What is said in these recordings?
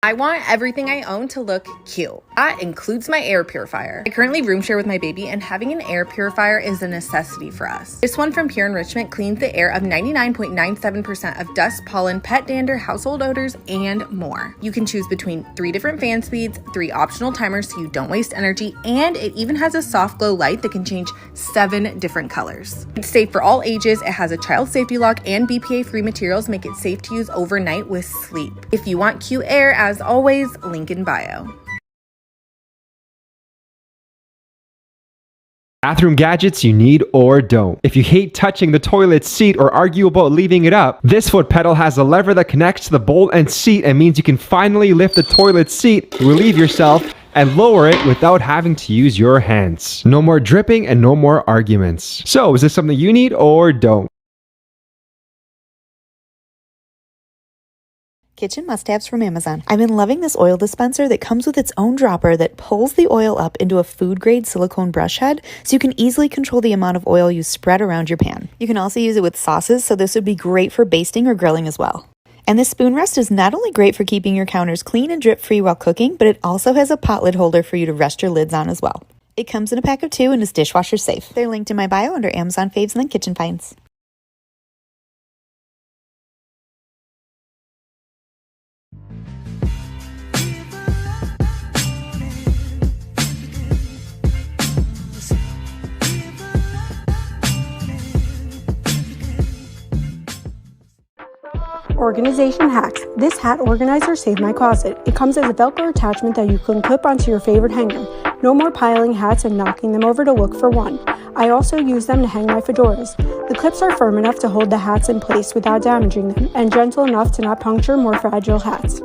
I want everything I own to look cute. That includes my air purifier. I currently room share with my baby, and having an air purifier is a necessity for us. This one from Pure Enrichment cleans the air of 99.97% of dust, pollen, pet dander, household odors, and more. You can choose between 3 different fan speeds, 3 optional timers so you don't waste energy, and it even has a soft glow light that can change 7 different colors. It's safe for all ages. It has a child safety lock, and BPA-free materials make it safe to use overnight with sleep. If you want cute air, as always, link in bio. Bathroom gadgets you need or don't. If you hate touching the toilet seat or argue about leaving it up, this foot pedal has a lever that connects to the bowl and seat and means you can finally lift the toilet seat, relieve yourself, and lower it without having to use your hands. No more dripping and no more arguments. So, is this something you need or don't? Kitchen must-haves from Amazon. I've been loving this oil dispenser that comes with its own dropper that pulls the oil up into a food-grade silicone brush head so you can easily control the amount of oil you spread around your pan. You can also use it with sauces, so this would be great for basting or grilling as well. And this spoon rest is not only great for keeping your counters clean and drip-free while cooking, but it also has a pot lid holder for you to rest your lids on as well. It comes in a pack of 2 and is dishwasher safe. They're linked in my bio under Amazon Faves and then Kitchen Finds. Organization hacks. This hat organizer saved my closet. It comes as a Velcro attachment that you can clip onto your favorite hanger. No more piling hats and knocking them over to look for one. I also use them to hang my fedoras. The clips are firm enough to hold the hats in place without damaging them, and gentle enough to not puncture more fragile hats.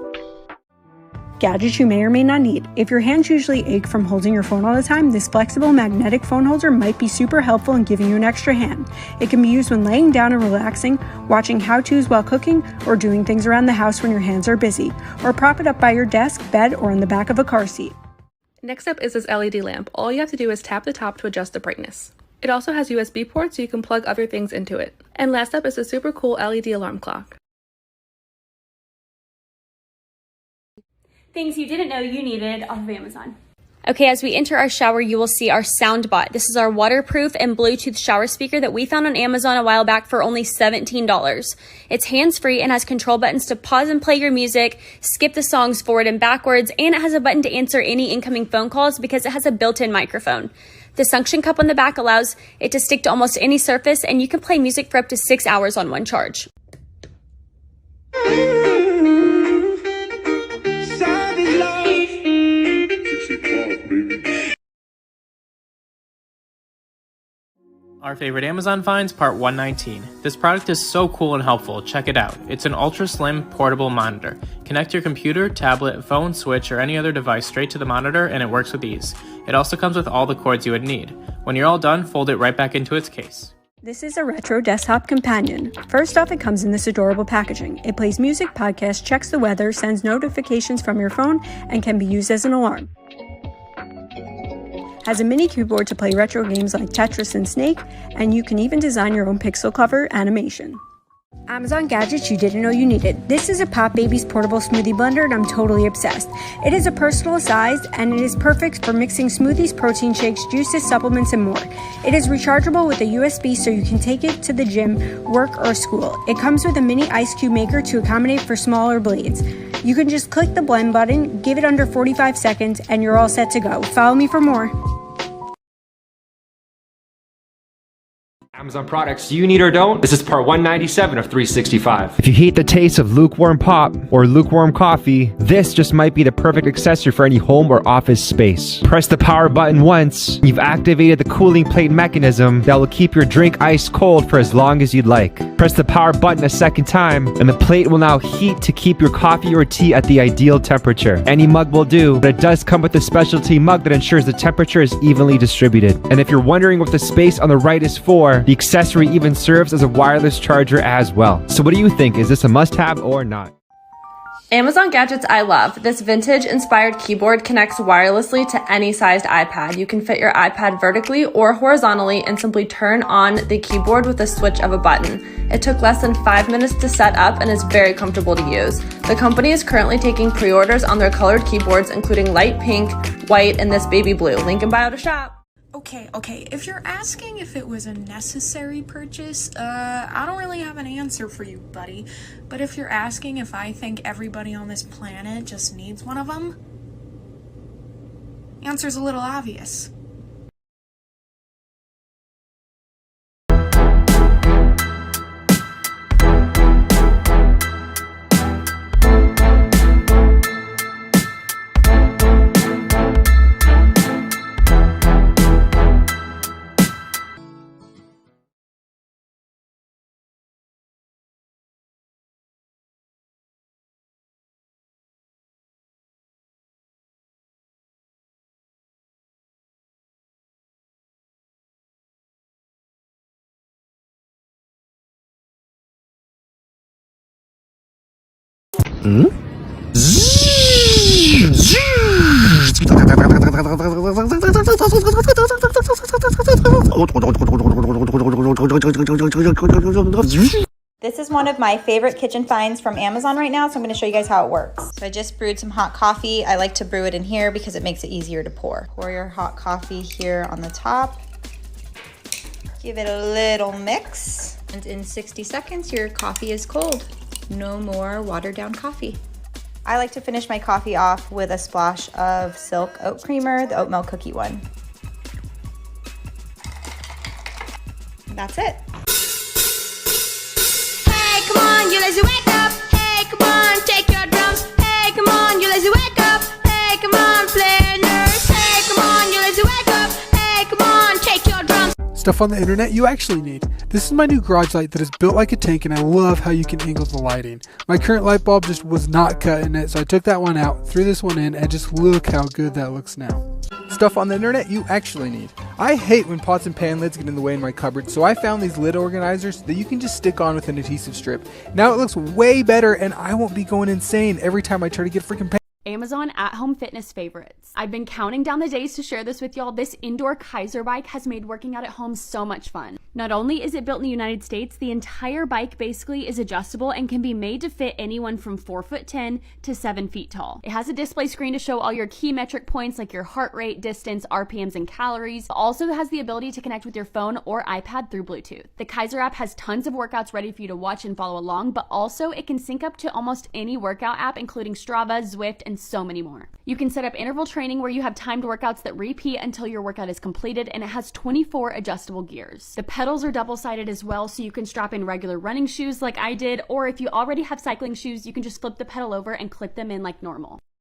Gadgets you may or may not need. If your hands usually ache from holding your phone all the time, this flexible magnetic phone holder might be super helpful in giving you an extra hand. It can be used when laying down and relaxing, watching how-tos while cooking, or doing things around the house when your hands are busy. Or prop it up by your desk, bed, or in the back of a car seat. Next up is this LED lamp. All you have to do is tap the top to adjust the brightness. It also has USB ports so you can plug other things into it. And last up is a super cool LED alarm clock. Things you didn't know you needed off of Amazon. Okay, as we enter our shower, you will see our SoundBot. This is our waterproof and Bluetooth shower speaker that we found on Amazon a while back for only $17. It's hands-free and has control buttons to pause and play your music, skip the songs forward and backwards, and it has a button to answer any incoming phone calls because it has a built-in microphone. The suction cup on the back allows it to stick to almost any surface, and you can play music for up to 6 hours on one charge. Our favorite Amazon finds, part 119. This product is so cool and helpful, check it out. It's an ultra slim portable monitor. Connect your computer, tablet, phone, switch, or any other device straight to the monitor and it works with ease. It also comes with all the cords you would need. When you're all done, fold it right back into its case. This is a retro desktop companion. First off, it comes in this adorable packaging. It plays music, podcasts, checks the weather, sends notifications from your phone, and can be used as an alarm. Has a mini keyboard to play retro games like Tetris and Snake, and you can even design your own pixel cover animation. Amazon gadgets you didn't know you needed. This is a Pop Baby's portable smoothie blender and I'm totally obsessed. It is a personal size and it is perfect for mixing smoothies, protein shakes, juices, supplements, and more. It is rechargeable with a USB so you can take it to the gym, work, or school. It comes with a mini ice cube maker to accommodate for smaller blades. You can just click the blend button, give it under 45 seconds, and you're all set to go. Follow me for more. Amazon products you need or don't. This is part 197 of 365. If you hate the taste of lukewarm pop or lukewarm coffee, this just might be the perfect accessory for any home or office space. Press the power button once, you've activated the cooling plate mechanism that will keep your drink ice cold for as long as you'd like. Press the power button a second time, and the plate will now heat to keep your coffee or tea at the ideal temperature. Any mug will do, but it does come with a specialty mug that ensures the temperature is evenly distributed. And if you're wondering what the space on the right is for, the accessory even serves as a wireless charger as well. So what do you think? Is this a must-have or not? Amazon gadgets I love. This vintage-inspired keyboard connects wirelessly to any sized iPad. You can fit your iPad vertically or horizontally and simply turn on the keyboard with a switch of a button. It took less than 5 minutes to set up and is very comfortable to use. The company is currently taking pre-orders on their colored keyboards, including light pink, white, and this baby blue. Link in bio to shop. Okay, if you're asking if it was a necessary purchase, I don't really have an answer for you, buddy. But if you're asking if I think everybody on this planet just needs one of them, the answer's a little obvious. This is one of my favorite kitchen finds from Amazon right now, so I'm going to show you guys how it works. So I just brewed some hot coffee. I like to brew it in here because it makes it easier to pour. Pour your hot coffee here on the top. Give it a little mix. And in 60 seconds, your coffee is cold. No more watered down coffee. I like to finish my coffee off with a splash of Silk Oat Creamer, the oat milk cookie one. And that's it. Hey, come on, you lazy wake up. Hey, come on, take your drums. Hey, come on, you lazy wake up. Hey, come on, play nurse. Hey, come on, you lazy wake up. Hey, come on, take your drums. Stuff on the internet you actually need. This is my new garage light that is built like a tank, and I love how you can angle the lighting. My current light bulb just was not cutting it, so I took that one out, threw this one in, and just look how good that looks now. Stuff on the internet you actually need. I hate when pots and pan lids get in the way in my cupboard, so I found these lid organizers that you can just stick on with an adhesive strip. Now it looks way better, and I won't be going insane every time I try to get freaking pan. Amazon at-home fitness favorites. I've been counting down the days to share this with y'all. This indoor Keiser bike has made working out at home so much fun. Not only is it built in the United States, the entire bike basically is adjustable and can be made to fit anyone from 4'10" to 7 feet tall. It has a display screen to show all your key metric points like your heart rate, distance, RPMs, and calories. It also has the ability to connect with your phone or iPad through Bluetooth. The Keiser app has tons of workouts ready for you to watch and follow along, but also it can sync up to almost any workout app, including Strava, Zwift, and so many more. You can set up interval training where you have timed workouts that repeat until your workout is completed, and it has 24 adjustable gears. The pedals are double-sided as well, so you can strap in regular running shoes like I did, or if you already have cycling shoes, you can just flip the pedal over and clip them in like normal.